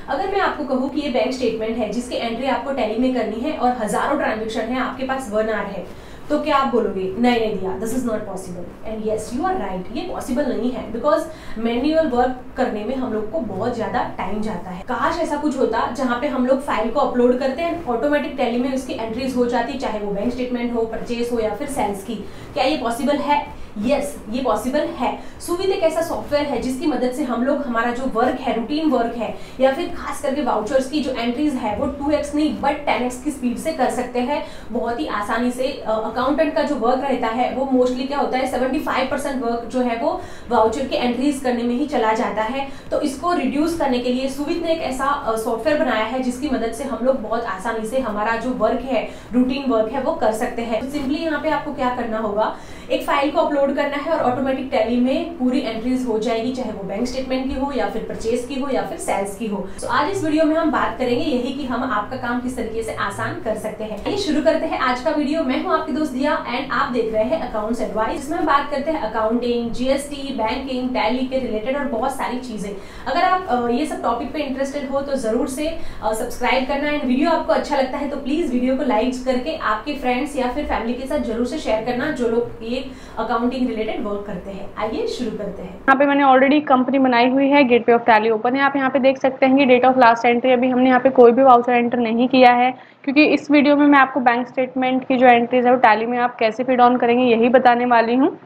अगर मैं आपको कहूँ कि ये बैंक स्टेटमेंट है जिसकी एंट्री आपको टैली में करनी है और हजारों ट्रांजेक्शन है, आपके पास 1 आवर है, तो क्या आप बोलोगे नहीं नहीं दिया, this is not possible. And yes you are right, ये पॉसिबल नहीं है बिकॉज मैन्युअल वर्क करने में हम लोग को बहुत ज्यादा टाइम जाता है। काश ऐसा कुछ होता जहां पे हम लोग फाइल को अपलोड करते हैं, ऑटोमेटिक टैली में उसकी एंट्रीज हो जाती, चाहे वो बैंक स्टेटमेंट हो, परचेज हो या फिर सेल्स की। क्या ये पॉसिबल है? यस ये पॉसिबल है। सुविध एक ऐसा सॉफ्टवेयर है जिसकी मदद से हम लोग हमारा जो वर्क है, रूटीन वर्क है, या फिर खास करके वाउचर्स की जो एंट्रीज है वो 2x नहीं बट 10x की स्पीड से कर सकते हैं बहुत ही आसानी से। अकाउंटेंट का जो वर्क रहता है वो मोस्टली क्या होता है, 75% वर्क जो है वो वाउचर की एंट्रीज करने में ही चला जाता है। तो इसको रिड्यूस करने के लिए सुविध ने एक ऐसा सॉफ्टवेयर बनाया है जिसकी मदद से हम लोग बहुत आसानी से हमारा जो वर्क है, रूटीन वर्क है, वो कर सकते हैं। तो सिंपली यहाँ पे आपको क्या करना होगा, एक फाइल को अपलोड करना है और ऑटोमेटिक टैली में पूरी एंट्रीज हो जाएगी, चाहे वो बैंक स्टेटमेंट की हो या फिर परचेज की हो या फिर सेल्स की हो। तो आज इस वीडियो में हम बात करेंगे यही कि हम आपका काम किस तरीके से आसान कर सकते हैं। ये शुरू करते हैं आज का वीडियो। मैं हूं आपकी दोस्त दिया एंड आप देख रहे हैं अकाउंट्स एडवाइस, जिसमें हम बात करते हैं अकाउंटिंग, जीएसटी, बैंकिंग, टैली के रिलेटेड और बहुत सारी चीजें। अगर आप ये सब टॉपिक पे इंटरेस्टेड हो तो जरूर से सब्सक्राइब करना एंड वीडियो आपको अच्छा लगता है तो प्लीज वीडियो को लाइक करके आपके फ्रेंड्स या फिर फैमिली के साथ जरूर से शेयर करना जो लोग ये अकाउंटिंग रिलेटेड वर्क करते हैं। आइए शुरू करते हैं। यहाँ पे मैंने ऑलरेडी कंपनी बनाई हुई है, गेटवे ऑफ टैली ओपन है। आप यहाँ पे देख सकते हैं कि डेट ऑफ लास्ट एंट्री अभी हमने यहाँ पे कोई भी वाउचर एंटर नहीं किया है, क्योंकि इस वीडियो में मैं आपको बैंक स्टेटमेंट की जो एंट्रीज है वो टैली में आप कैसे फीड ऑन करेंगे यही बताने वाली हूँ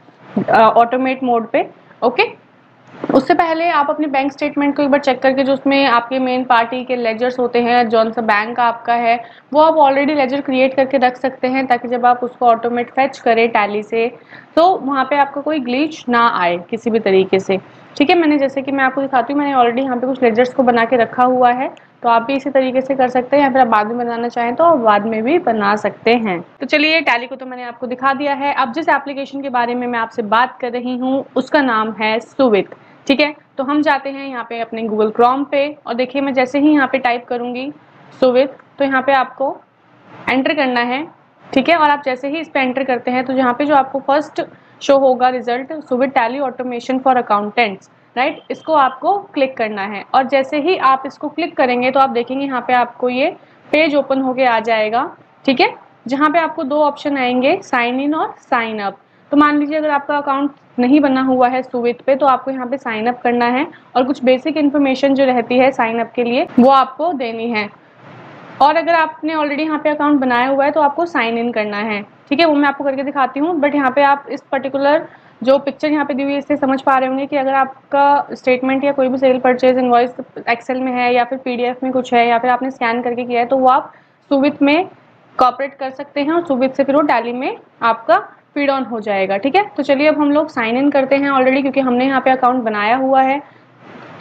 ऑटोमेट मोड पे। ओके, उससे पहले आप अपने बैंक स्टेटमेंट को एक बार चेक करके जो उसमें आपके मेन पार्टी के लेजर्स होते हैं, जौन सा बैंक आपका है वो आप ऑलरेडी लेजर क्रिएट करके रख सकते हैं, ताकि जब आप उसको ऑटोमेट फेच करें टैली से तो वहाँ पे आपको कोई ग्लिच ना आए किसी भी तरीके से। ठीक है, मैंने जैसे कि मैं आपको दिखाती हूँ, मैंने ऑलरेडी यहाँ पे कुछ लेजर्स को बना के रखा हुआ है, तो आप भी इसी तरीके से कर सकते हैं, या फिर आप बाद में बनाना चाहें तो आप बाद में भी बना सकते हैं। तो चलिए, टैली को तो मैंने आपको दिखा दिया है। अब जिस एप्लीकेशन के बारे में मैं आपसे बात कर रही हूँ उसका नाम है सुविध। ठीक है, तो हम जाते हैं यहाँ पे अपने गूगल क्रोम पे और देखिए मैं जैसे ही यहाँ पे टाइप करूंगी सुविध, तो यहाँ पे आपको एंटर करना है। ठीक है, और आप जैसे ही इस पे एंटर करते हैं तो यहाँ पे जो आपको फर्स्ट शो होगा result, Suvit Tally automation for accountants, right, इसको आपको क्लिक करना है। और जैसे ही आप इसको क्लिक करेंगे तो आप देखेंगे यहाँ पे आपको ये पेज ओपन होके आ जाएगा। ठीक है, जहाँ पे आपको 2 ऑप्शन आएंगे, साइन इन और साइन अप। तो मान लीजिए अगर आपका अकाउंट नहीं बना हुआ है सुविध पे तो आपको यहाँ पे साइन अप करना है और कुछ बेसिक इन्फॉर्मेशन जो रहती है साइन अप के लिए वो आपको देनी है। और अगर आपने ऑलरेडी यहाँ पे अकाउंट बनाया हुआ है तो आपको साइन इन करना है। ठीक है, वो मैं आपको करके दिखाती हूँ, बट यहाँ पे आप इस पर्टिकुलर जो पिक्चर यहाँ पे दी हुई है इससे समझ पा रहे होंगे कि अगर आपका स्टेटमेंट या कोई भी सेल परचेज इनवॉइस एक्सेल में है या फिर पीडीएफ में कुछ है या फिर आपने स्कैन करके किया है तो वो आप सुविध में कॉपरेट कर सकते हैं और सुविध से फिर वो टैली में आपका फीड ऑन हो जाएगा। ठीक है, तो चलिए अब हम लोग साइन इन करते हैं ऑलरेडी, क्योंकि हमने यहाँ पे अकाउंट बनाया हुआ है,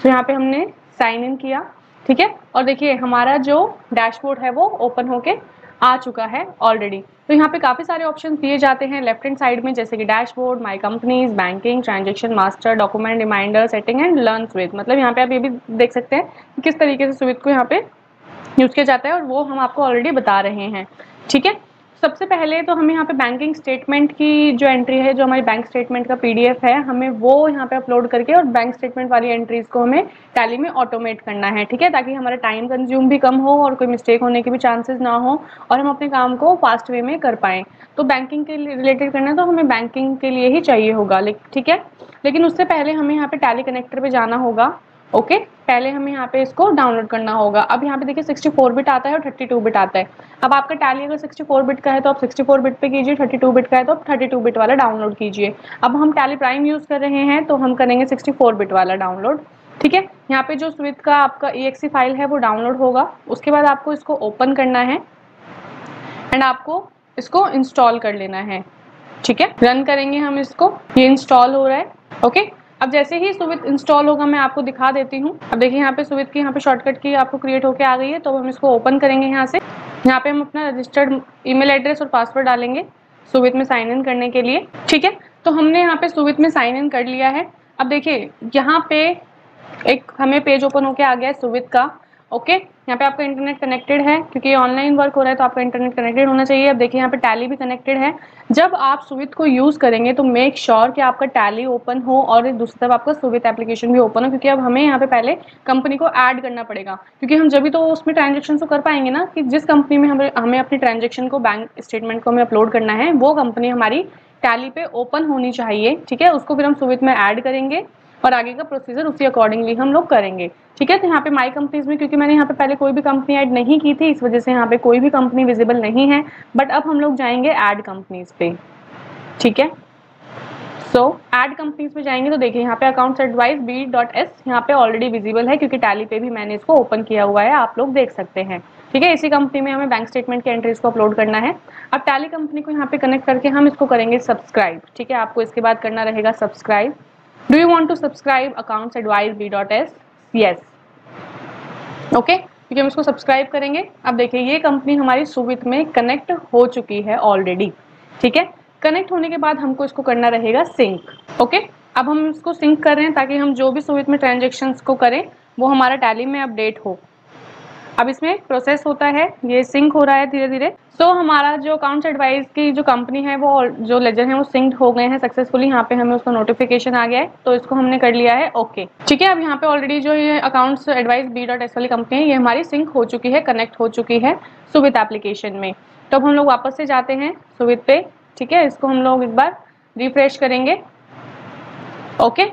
तो यहाँ पे हमने साइन इन किया। ठीक है, और देखिए हमारा जो डैशबोर्ड है वो ओपन होके आ चुका है ऑलरेडी। तो यहाँ पे काफ़ी सारे ऑप्शन दिए जाते हैं लेफ्ट हैंड साइड में, जैसे कि dashboard, my companies, banking, transaction master, document reminder, setting and learn Suvit. मतलब यहाँ पे आप ये भी देख सकते हैं कि किस तरीके से सुविध को यहाँ पे यूज किया जाता है और वो हम आपको ऑलरेडी बता रहे हैं। ठीक है, सबसे पहले तो हमें यहाँ पे बैंकिंग स्टेटमेंट की जो एंट्री है, जो हमारी बैंक स्टेटमेंट का पीडीएफ है, हमें वो यहाँ पे अपलोड करके और बैंक स्टेटमेंट वाली एंट्रीज को हमें टैली में ऑटोमेट करना है। ठीक है, ताकि हमारा टाइम कंज्यूम भी कम हो और कोई मिस्टेक होने के भी चांसेस ना हो और हम अपने काम को फास्ट वे में कर पाएँ। तो बैंकिंग के रिलेटेड करना है तो हमें बैंकिंग के लिए ही चाहिए होगा। ठीक है, लेकिन उससे पहले हमें यहाँ पे टैली कनेक्टर पे जाना होगा। ओके, पहले हमें यहाँ पे इसको डाउनलोड करना होगा। अब यहाँ पे देखिए 64 बिट आता है और 32 बिट आता है। अब आपका टैली अगर 64 बिट का है तो आप 64 बिट पे कीजिए, 32 बिट का है तो आप 32 बिट वाला डाउनलोड कीजिए। अब हम टैली प्राइम यूज कर रहे हैं तो हम करेंगे 64 बिट वाला डाउनलोड। ठीक है, यहाँ पे जो सुविध का आपका EXE फाइल है वो डाउनलोड होगा। उसके बाद आपको इसको ओपन करना है एंड आपको इसको इंस्टॉल कर लेना है। ठीक है, रन करेंगे हम इसको, ये इंस्टॉल हो रहा है। ओके, अब जैसे ही सुविध इंस्टॉल होगा मैं आपको दिखा देती हूँ। अब देखिए यहाँ पे सुविध की यहाँ पे शॉर्टकट की आपको क्रिएट होके आ गई है, तो हम इसको ओपन करेंगे यहाँ से। यहाँ पे हम अपना रजिस्टर्ड ईमेल एड्रेस और पासवर्ड डालेंगे सुविध में साइन इन करने के लिए। ठीक है, तो हमने यहाँ पे सुविध में साइन इन कर लिया है। अब देखिए यहाँ पे एक हमें पेज ओपन होके आ गया है सुविध का, ओके, यहाँ पे आपका इंटरनेट कनेक्टेड है क्योंकि ये ऑनलाइन वर्क हो रहा है तो आपका इंटरनेट कनेक्टेड होना चाहिए। अब देखिए यहाँ पे टैली भी कनेक्टेड है। जब आप सुवित को यूज करेंगे तो मेक श्योर कि आपका टैली ओपन हो और दूसरी तरफ आपका सुवित एप्लीकेशन भी ओपन हो, क्योंकि अब हमें यहाँ पे पहले कंपनी को ऐड करना पड़ेगा, क्योंकि हम जब भी तो उसमें ट्रांजेक्शन तो कर पाएंगे ना, कि जिस कंपनी में हमें अपनी ट्रांजेक्शन को, बैंक स्टेटमेंट को हमें अपलोड करना है, वो कंपनी हमारी टैली पे ओपन होनी चाहिए। ठीक है, उसको फिर हम सुवित में ऐड करेंगे और आगे का प्रोसीजर उसी अकॉर्डिंगली हम लोग करेंगे। ठीक है, तो यहाँ पे माई कंपनीज में क्योंकि मैंने यहाँ पे पहले कोई भी कंपनी ऐड नहीं की थी, इस वजह से यहाँ पे कोई भी कंपनी विजिबल नहीं है, बट अब हम लोग जाएंगे ऐड कंपनीज पे। ठीक है, सो ऐड कंपनीज में जाएंगे तो देखिए यहाँ पे अकाउंट्स एडवाइस B.S यहाँ पे ऑलरेडी विजिबल है क्योंकि टैली पे भी मैंने इसको ओपन किया हुआ है, आप लोग देख सकते हैं। ठीक है, इसी कंपनी में हमें बैंक स्टेटमेंट के एंट्रीज को अपलोड करना है। अब टैली कंपनी को यहाँ पे कनेक्ट करके हम इसको करेंगे सब्सक्राइब। ठीक है, आपको इसके बाद करना रहेगा subscribe. Do you want to subscribe accounts advice B.S? Yes, okay, क्योंकि हम इसको सब्सक्राइब करेंगे। अब देखिए ये कंपनी हमारी सुवित में कनेक्ट हो चुकी है ऑलरेडी। ठीक है, कनेक्ट होने के बाद हमको इसको करना रहेगा सिंक। ओके, अब हम इसको सिंक कर रहे हैं ताकि हम जो भी सुवित में ट्रांजेक्शन्स को करें वो हमारा टैली में अपडेट हो। अब इसमें प्रोसेस होता है, ये सिंक हो रहा है धीरे धीरे। सो हमारा जो अकाउंट्स एडवाइस की जो कंपनी है, वो जो लेजर है वो सिंक्ड हो गए हैं सक्सेसफुली। यहाँ पे हमें उसका नोटिफिकेशन आ गया है, तो इसको हमने कर लिया है ओके। ठीक है, अब यहाँ पे ऑलरेडी जो ये अकाउंट्स एडवाइस B.S वाली कंपनी है, ये हमारी सिंक हो चुकी है, कनेक्ट हो चुकी है सुवित एप्लीकेशन में। तो अब हम लोग वापस से जाते हैं सुवित पे। ठीक है, इसको हम लोग एक बार रिफ्रेश करेंगे। ओके,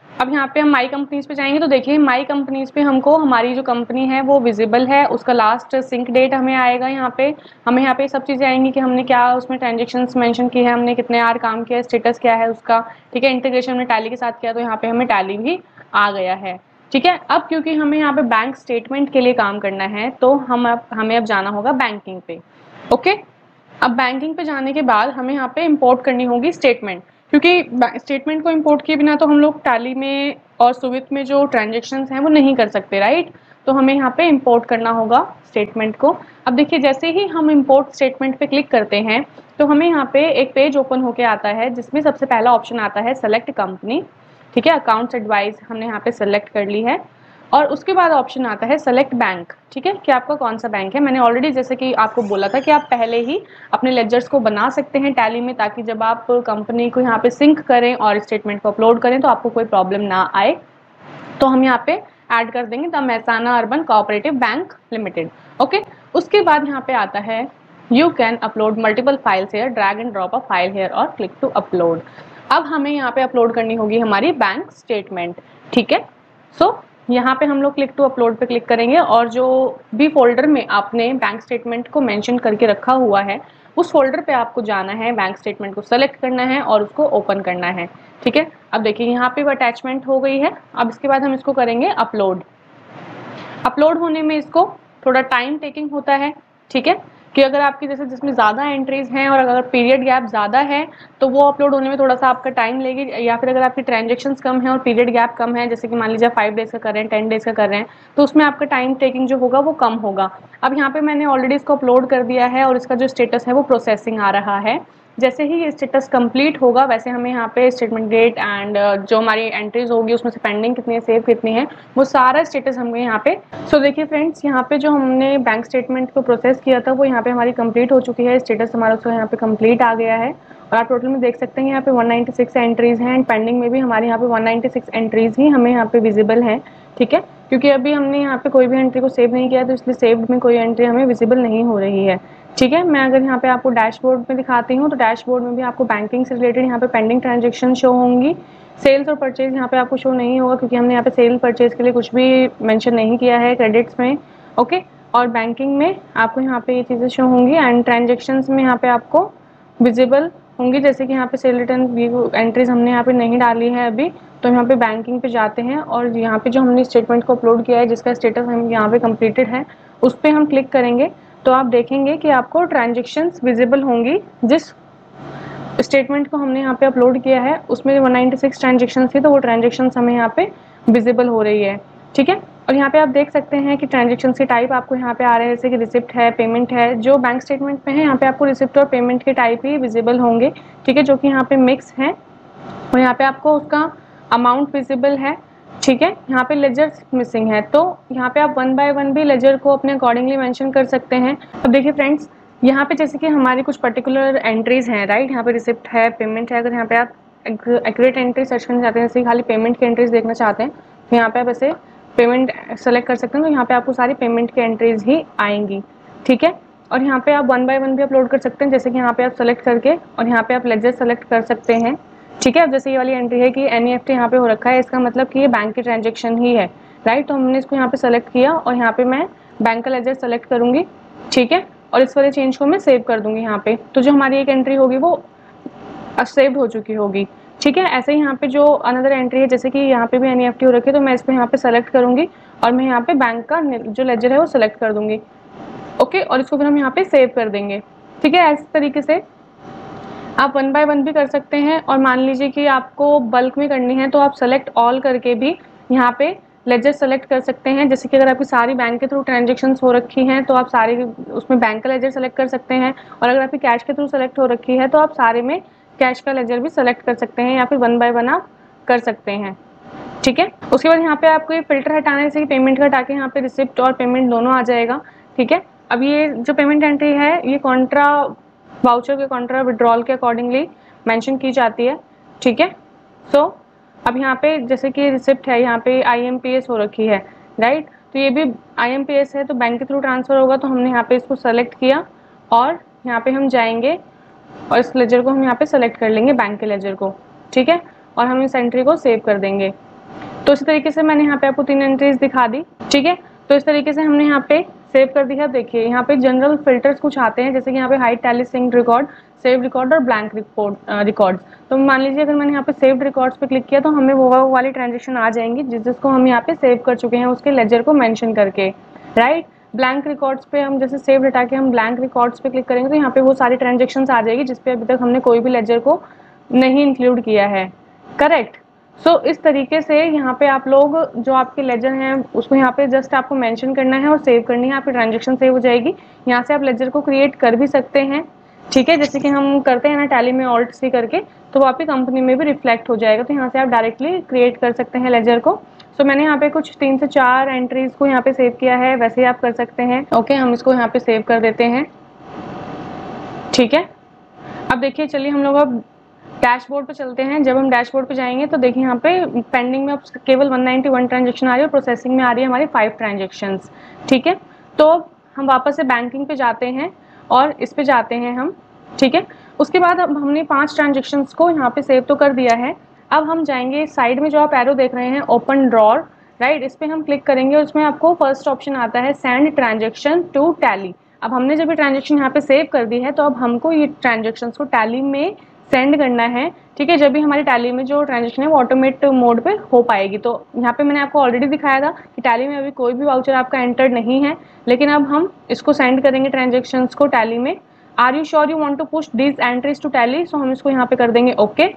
अब यहाँ पे हम माई कंपनीज पे जाएंगे तो देखिए माई कंपनीज पे हमको हमारी जो कंपनी है वो विजिबल है, उसका लास्ट सिंक डेट हमें आएगा। यहाँ पे हमें यहाँ पे सब चीज़ें आएंगी कि हमने क्या उसमें ट्रांजेक्शन्स मेंशन की है, हमने कितने आर काम किया है, स्टेटस क्या है उसका। ठीक है, इंटीग्रेशन में टैली के साथ किया तो यहाँ पे हमें टैली भी आ गया है। ठीक है, अब क्योंकि हमें यहाँ पे बैंक स्टेटमेंट के लिए काम करना है तो हमें अब जाना होगा बैंकिंग पे। ओके, अब बैंकिंग पे जाने के बाद हमें यहाँ पे इंपोर्ट करनी होगी स्टेटमेंट, क्योंकि स्टेटमेंट को इंपोर्ट किए बिना तो हम लोग टैली में और सुवित में जो ट्रांजेक्शन्स हैं वो नहीं कर सकते, राइट। तो हमें यहाँ पे इंपोर्ट करना होगा स्टेटमेंट को। अब देखिए जैसे ही हम इंपोर्ट स्टेटमेंट पे क्लिक करते हैं तो हमें यहाँ पे एक पेज ओपन होके आता है जिसमें सबसे पहला ऑप्शन आता है सेलेक्ट कंपनी। ठीक है, अकाउंट्स एडवाइस हमने यहाँ पे सेलेक्ट कर ली है और उसके बाद ऑप्शन आता है सेलेक्ट बैंक। ठीक है, कि आपका कौन सा बैंक है। मैंने ऑलरेडी जैसे कि आपको बोला था कि आप पहले ही अपने लेजर्स को बना सकते हैं टैली में, ताकि जब आप कंपनी को यहाँ पे सिंक करें और स्टेटमेंट को अपलोड करें तो आपको कोई प्रॉब्लम ना आए। तो हम यहाँ पे ऐड कर देंगे the Mehsana urban cooperative bank limited. Okay, उसके बाद यहाँ पे आता है you can upload multiple files here, drag and drop a file here और क्लिक टू अपलोड। अब हमें यहाँ पे अपलोड करनी होगी हमारी बैंक स्टेटमेंट। ठीक है, सो यहाँ पे हम लोग क्लिक टू अपलोड पे क्लिक करेंगे और जो भी फोल्डर में आपने बैंक स्टेटमेंट को मेंशन करके रखा हुआ है उस फोल्डर पे आपको जाना है, बैंक स्टेटमेंट को सेलेक्ट करना है और उसको ओपन करना है। ठीक है, अब देखिए यहाँ पे वो अटैचमेंट हो गई है। अब इसके बाद हम इसको करेंगे अपलोड। अपलोड होने में इसको थोड़ा टाइम टेकिंग होता है। ठीक है, कि अगर आपकी जैसे जिसमें ज़्यादा एंट्रीज हैं और अगर पीरियड गैप ज़्यादा है तो वो अपलोड होने में थोड़ा सा आपका टाइम लेगी, या फिर अगर आपकी ट्रांजेक्शन्स कम है और पीरियड गैप कम है, जैसे कि मान लीजिए 5 डेज़ का कर रहे हैं, 10 डेज़ का कर रहे हैं, तो उसमें आपका टाइम टेकिंग जो होगा वो कम होगा। अब यहाँ पे मैंने ऑलरेडी इसको अपलोड कर दिया है और इसका जो स्टेटस है वो प्रोसेसिंग आ रहा है। जैसे ही ये स्टेटस कंप्लीट होगा वैसे हमें यहाँ पे स्टेटमेंट डेट एंड जो हमारी एंट्रीज होगी उसमें से पेंडिंग कितनी है, सेव कितनी है, वो सारा स्टेटस हमें यहाँ पे। सो देखिए फ्रेंड्स, यहाँ पे जो हमने बैंक स्टेटमेंट को प्रोसेस किया था वो यहाँ पे हमारी कंप्लीट हो चुकी है, स्टेटस हमारा उसका यहाँ पे कंप्लीट आ गया है। और आप टोटल में देख सकते हैं यहाँ पे 196 एंट्रीज हैं एंड पेंडिंग में भी हमारे यहाँ पे 196 एंट्रीज ही हमें यहाँ पे विजिबल हैं। ठीक है, क्योंकि अभी हमने यहाँ पे कोई भी एंट्री को सेव नहीं किया तो इसलिए सेव्ड में कोई एंट्री हमें विजिबल नहीं हो रही है। ठीक है, मैं अगर यहाँ पे आपको डैशबोर्ड में दिखाती हूँ तो डैशबोर्ड में भी आपको बैंकिंग से रिलेटेड यहाँ पे पेंडिंग ट्रांजेक्शन शो होंगी। सेल्स और परचेज यहाँ पे आपको शो नहीं होगा क्योंकि हमने यहाँ पे सेल परचेज के लिए कुछ भी मेंशन नहीं किया है क्रेडिट्स में। ओके, और बैंकिंग में आपको यहाँ पे ये चीज़ें शो होंगी एंड ट्रांजेक्शन्स में यहाँ पे आपको विजिबल होंगी, जैसे कि यहाँ पे सेल रिटर्न एंट्रीज हमने यहाँ पे नहीं डाली है अभी। तो यहाँ पे बैंकिंग पे जाते हैं और यहाँ पे जो हमने स्टेटमेंट को अपलोड किया है जिसका स्टेटस हम यहाँ पे कंप्लीटेड है उस पर हम क्लिक करेंगे तो आप देखेंगे कि आपको ट्रांजेक्शन्स विजिबल होंगी। जिस स्टेटमेंट को हमने यहाँ पे अपलोड किया है उसमें 196 ट्रांजेक्शन्स थी तो वो ट्रांजेक्शन्स हमें यहाँ पे विजिबल हो रही है। ठीक है, और यहाँ पे आप देख सकते हैं कि ट्रांजेक्शन के टाइप आपको यहाँ पे आ रहे हैं, जैसे कि रिसिप्ट है, पेमेंट है। जो बैंक स्टेटमेंट में है यहाँ पे आपको रिसिप्ट और पेमेंट के टाइप ही विजिबल होंगे। ठीक है, जो कि यहाँ पे मिक्स है और यहाँ पे आपको उसका अमाउंट विजिबल है। ठीक है, यहाँ पे लेजर मिसिंग है, तो यहाँ पे आप 1 बाय 1 भी लेजर को अपने अकॉर्डिंगली मेंशन कर सकते हैं। अब देखिए फ्रेंड्स, यहाँ पे जैसे कि हमारी कुछ पर्टिकुलर एंट्रीज हैं, राइट, यहाँ पे रिसिप्ट है, पेमेंट है। अगर यहाँ पे आप एक्यूरेट एंट्री सर्च करना चाहते हैं, जैसे खाली पेमेंट की एंट्रीज देखना चाहते हैं, तो यहाँ पे आप ऐसे पेमेंट सेलेक्ट कर सकते हैं, तो यहाँ पे आपको सारी पेमेंट की एंट्रीज ही आएंगी। ठीक है, और यहाँ पे आप 1 बाय 1 भी अपलोड कर सकते हैं, जैसे कि यहाँ पे आप सेलेक्ट करके और यहाँ पे आप लेजर सेलेक्ट कर सकते हैं। ठीक है, अब जैसे ये वाली एंट्री है कि NEFT यहाँ पे हो रखा है, इसका मतलब कि ये बैंक की ट्रांजेक्शन ही है, राइट। तो हमने इसको यहाँ पे सेलेक्ट किया और यहाँ पे मैं बैंक का लेजर सेलेक्ट करूंगी। ठीक है, और इस वाले चेंज को मैं सेव कर दूंगी यहाँ पे, तो जो हमारी एक एंट्री होगी वो सेव्ड हो चुकी होगी। ठीक है, ऐसे ही यहाँ पे जो अनदर एंट्री है, जैसे कि यहाँ पे भी NEFT हो रखी है, तो मैं इसको यहाँ पे सेलेक्ट करूंगी और मैं यहाँ पे बैंक का जो लेजर है वो सेलेक्ट कर दूंगी। ओके, और इसको फिर हम यहाँ पे सेव कर देंगे। ठीक है, इस तरीके से आप 1 बाय 1 भी कर सकते हैं, और मान लीजिए कि आपको बल्क में करनी है तो आप सेलेक्ट ऑल करके भी यहाँ पे लेजर सेलेक्ट कर सकते हैं। जैसे कि अगर आपकी सारी बैंक के थ्रू ट्रांजेक्शन्स हो रखी हैं तो आप सारी उसमें बैंक का लेजर सेलेक्ट कर सकते हैं, और अगर आपकी कैश के थ्रू सेलेक्ट हो रखी है तो आप सारे में कैश का लेजर भी सेलेक्ट कर सकते हैं, या फिर 1 बाय 1 आप कर सकते हैं। ठीक है, उसके बाद यहाँ पे आपको ये फिल्टर हटाना है, जैसे कि पेमेंट का हटा के यहाँ पे रिसिप्ट और पेमेंट दोनों आ जाएगा। ठीक है, अब ये जो पेमेंट एंट्री है ये कॉन्ट्रा वाउचर के कॉन्ट्रा विड्रॉल के अकॉर्डिंगली मेंशन की जाती है। ठीक है, सो अब यहाँ पे जैसे कि रिसिप्ट है, यहाँ पे IMPS हो रखी है, राइट, तो ये भी IMPS है, तो बैंक के थ्रू ट्रांसफर होगा, तो हमने यहाँ पे इसको सेलेक्ट किया और यहाँ पे हम जाएंगे और इस लेजर को हम यहाँ पे सेलेक्ट कर लेंगे, बैंक के लेजर को। ठीक है, और हम इस एंट्री को सेव कर देंगे। तो इसी तरीके से मैंने यहाँ पे आपको 3 एंट्रीज दिखा दी। ठीक है, तो इस तरीके से हमने यहाँ पे सेव कर दिया। देखिए यहाँ पे जनरल फिल्टर्स कुछ आते हैं, जैसे कि यहाँ पे hide tally synced record, save record और ब्लैंक रिकॉर्ड्स। तो मान लीजिए अगर मैंने यहाँ पे सेव्ड रिकॉर्ड्स पे क्लिक किया तो हमें वो वाली ट्रांजेक्शन आ जाएंगी जिसको हम यहाँ पे सेव कर चुके हैं उसके लेजर को मेंशन करके, राइट। ब्लैंक रिकॉर्ड्स पे हम जैसे सेव हटा के हम ब्लैंक रिकॉर्ड्स पे क्लिक करेंगे तो यहाँ पे वो सारी ट्रांजेक्शन्स आ जाएगी जिसपे अभी तक हमने कोई भी लेजर को नहीं इंक्लूड किया है, करेक्ट। सो इस तरीके से यहाँ पे आप लोग जो आपके लेजर हैं उसको यहाँ पे जस्ट आपको मेंशन करना है और सेव करनी है, आपकी ट्रांजेक्शन सेव हो जाएगी। यहाँ से आप लेजर को क्रिएट कर भी सकते हैं। ठीक है, जैसे कि हम करते हैं ना टैली में Alt+C करके, तो वो आपकी कंपनी में भी रिफ्लेक्ट हो जाएगा, तो यहाँ से आप डायरेक्टली क्रिएट कर सकते हैं लेजर को। सो मैंने यहाँ पे कुछ 3 से 4 एंट्रीज को यहाँ पे सेव किया है, वैसे ही आप कर सकते हैं। ओके, हम इसको यहाँ पे सेव कर देते हैं। ठीक है, अब देखिए चलिए हम लोग अब डैशबोर्ड पे चलते हैं। जब हम डैशबोर्ड पे जाएंगे तो देखिए यहाँ पे पेंडिंग में अब केवल 191 ट्रांजेक्शन आ रही है और प्रोसेसिंग में आ रही है हमारी 5 ट्रांजेक्शन्स। ठीक है, तो हम वापस से बैंकिंग पे जाते हैं और इस पे जाते हैं हम। ठीक है, उसके बाद अब हमने 5 ट्रांजेक्शन्स को यहाँ पे सेव तो कर दिया है। अब हम जाएंगे साइड में जो आप एरो देख रहे हैं ओपन ड्रॉर, राइट, इस पर हम क्लिक करेंगे और उसमें आपको फर्स्ट ऑप्शन आता है सेंड ट्रांजेक्शन टू टैली। अब हमने जब ये ट्रांजेक्शन यहाँ पे सेव कर दी है तो अब हमको ये ट्रांजेक्शन को टैली में सेंड करना है। ठीक है, जब भी हमारी टैली में जो ट्रांजेक्शन है वो ऑटोमेट मोड पे हो पाएगी। तो यहाँ पे मैंने आपको ऑलरेडी दिखाया था कि टैली में अभी कोई भी वाउचर आपका एंटर्ड नहीं है, लेकिन अब हम इसको सेंड करेंगे ट्रांजेक्शन्स को टैली में। Are you sure you want to push this entries to Tally, so हम इसको यहाँ पे कर देंगे ओके।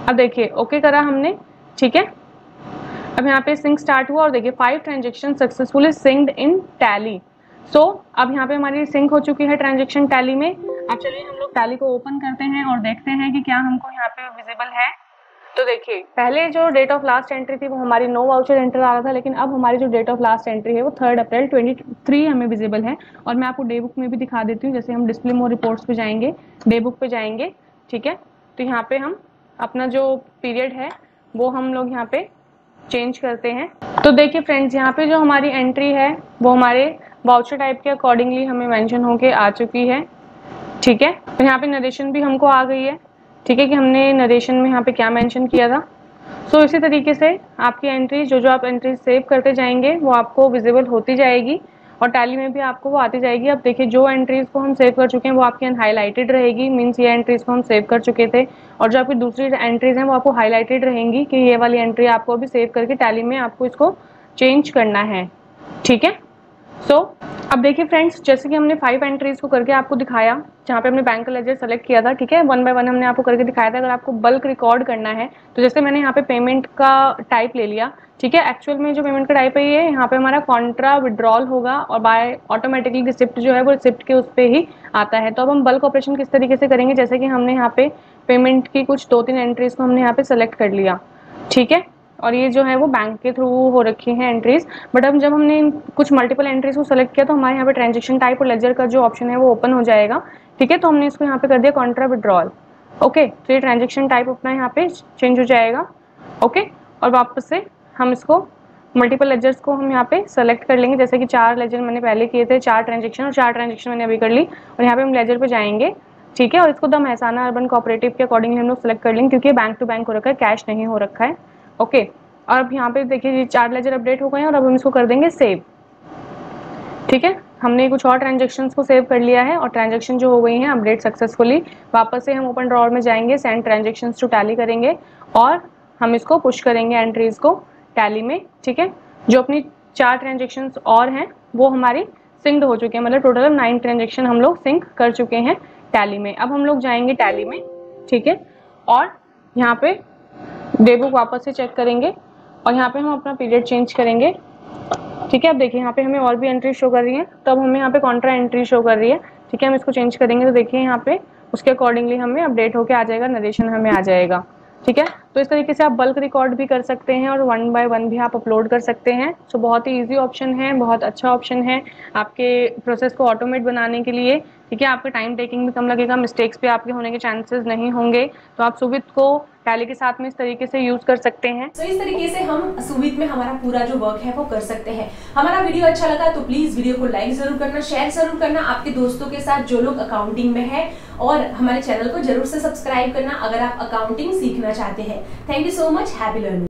अब देखिए ओके करा हमने। ठीक है, अब यहाँ पे सिंक स्टार्ट हुआ और देखिए 5 ट्रांजेक्शन सक्सेसफुली सिंक्ड इन टैली। सो अब यहाँ पे हमारी सिंक हो चुकी है ट्रांजेक्शन टैली में। अब चलिए हम लोग टैली को ओपन करते हैं और देखते हैं कि क्या हमको यहाँ पे विजिबल है। तो देखिए पहले जो डेट ऑफ लास्ट एंट्री थी वो हमारी नो वाउचर एंटर आ रहा था, लेकिन अब हमारी जो डेट ऑफ लास्ट एंट्री है वो 3 अप्रैल 2023 हमें विजिबल है। और मैं आपको डे बुक में भी दिखा देती हूँ। जैसे हम डिस्प्ले मोर रिपोर्ट्स पे जाएंगे, डे बुक पे जाएंगे, ठीक है, तो यहाँ पे हम अपना जो पीरियड है वो हम लोग यहाँ पे चेंज करते हैं। तो देखिए फ्रेंड्स, यहाँ पे जो हमारी एंट्री है वो हमारे वाउचर टाइप के अकॉर्डिंगली हमें मेंशन होके आ चुकी है। ठीक है, तो यहाँ पे नरेशन भी हमको आ गई है। ठीक है, कि हमने नरेशन में यहाँ पे क्या मेंशन किया था। सो इसी तरीके से आपकी एंट्री जो आप एंट्री सेव करते जाएंगे वो आपको विजिबल होती जाएगी और टैली में भी आपको वो आती जाएगी। अब देखिए जो एंट्रीज को हम सेव कर चुके हैं वो आपकी हाईलाइटेड रहेगी, मीन्स ये एंट्रीज को हम सेव कर चुके थे, और जो आपकी दूसरी एंट्रीज हैं वो आपको हाईलाइटेड रहेंगी कि ये वाली एंट्री आपको अभी सेव करके टैली में आपको इसको चेंज करना है। ठीक है, सो अब देखिए फ्रेंड्स, जैसे कि हमने 5 एंट्रीज को करके आपको दिखाया जहाँ पे हमने बैंक का लेजर सेलेक्ट किया था। ठीक है, 1 बाय 1 हमने आपको करके दिखाया था। अगर आपको बल्क रिकॉर्ड करना है तो जैसे मैंने यहाँ पे पेमेंट का टाइप ले लिया। ठीक है, एक्चुअल में जो पेमेंट का टाइप है ये यहाँ पे हमारा कॉन्ट्रा विड्रॉल होगा और बाय ऑटोमेटिकली रिसिप्ट जो है वो रिसिप्ट के उस पर ही आता है। तो अब हम बल्क ऑपरेशन किस तरीके से करेंगे, जैसे कि हमने यहाँ पे पेमेंट की कुछ 2-3 एंट्रीज को हमने यहाँ पे सेलेक्ट कर लिया। ठीक है, और ये जो है वो बैंक के थ्रू हो रखी है एंट्रीज। बट अब जब हमने कुछ मल्टीपल एंट्रीज को सेलेक्ट किया तो हमारे यहाँ पे ट्रांजेक्शन टाइप और लेजर का जो ऑप्शन है वो ओपन हो जाएगा। ठीक है, तो हमने इसको यहाँ पे कर दिया कॉन्ट्रा विड्रॉल। ओके, तो ये ट्रांजेक्शन टाइप अपना यहाँ पे चेंज हो जाएगा। ओके, और वापस से हम इसको मल्टीपल लेजर्स को हम यहाँ पे सेलेक्ट कर लेंगे, जैसे कि 4 लेजर मैंने पहले किए थे, 4 ट्रांजेक्शन, और 4 ट्रांजेक्शन मैंने अभी कर ली, और यहाँ पे हम लेजर पे जाएंगे। ठीक है, और इसको द मेहसाना अर्बन कोऑपरेटिव के अकॉर्डिंगली हम लोग सेलेक्ट कर लेंगे, क्योंकि बैंक टू बैंक हो रखा है, कैश नहीं हो रखा है। ओके, और अब यहाँ पे देखिए ये 4 लेजर अपडेट हो गए हैं, और अब हम इसको कर देंगे सेव। ठीक है, हमने कुछ और ट्रांजेक्शन्स को सेव कर लिया है और ट्रांजेक्शन जो हो गई हैं अपडेट सक्सेसफुली। वापस से हम ओपन ड्रॉअर में जाएंगे, सेंड ट्रांजेक्शन्स टू टैली करेंगे और हम इसको पुश करेंगे एंट्रीज को टैली में। ठीक है, जो अपनी 4 ट्रांजेक्शन्स और हैं वो हमारी सिंक्ड हो चुके हैं, मतलब टोटल 9 ट्रांजेक्शन हम लोग सिंक कर चुके हैं टैली में। अब हम लोग जाएंगे टैली में। ठीक है, और यहाँ पे डे बुक वापस से चेक करेंगे और यहाँ पे हम अपना पीरियड चेंज करेंगे। ठीक है, अब देखिए यहाँ पे हमें और भी एंट्री शो कर रही है, तब हमें यहाँ पे कॉन्ट्रा एंट्री शो कर रही है। ठीक है, हम इसको चेंज करेंगे तो देखिए यहाँ पे उसके अकॉर्डिंगली हमें अपडेट होके आ जाएगा, नरेशन हमें आ जाएगा। ठीक है, तो इस तरीके से आप बल्क रिकॉर्ड भी कर सकते हैं और 1 बाय 1 भी आप अपलोड कर सकते हैं। सो बहुत ही इजी ऑप्शन है, बहुत अच्छा ऑप्शन है आपके प्रोसेस को ऑटोमेट बनाने के लिए। ठीक है, आपका टाइम टेकिंग भी कम लगेगा, मिस्टेक्स भी आपके होने के चांसेस नहीं होंगे। तो आप सुविध को टैली के साथ में इस तरीके से यूज कर सकते हैं। तो इस तरीके से हम सुविध में हमारा पूरा जो वर्क है वो कर सकते हैं। हमारा वीडियो अच्छा लगा तो प्लीज वीडियो को लाइक जरूर करना, शेयर जरूर करना आपके दोस्तों के साथ जो लोग अकाउंटिंग में है, और हमारे चैनल को जरूर से सब्सक्राइब करना अगर आप अकाउंटिंग सीखना चाहते हैं। Thank you so much, happy learning.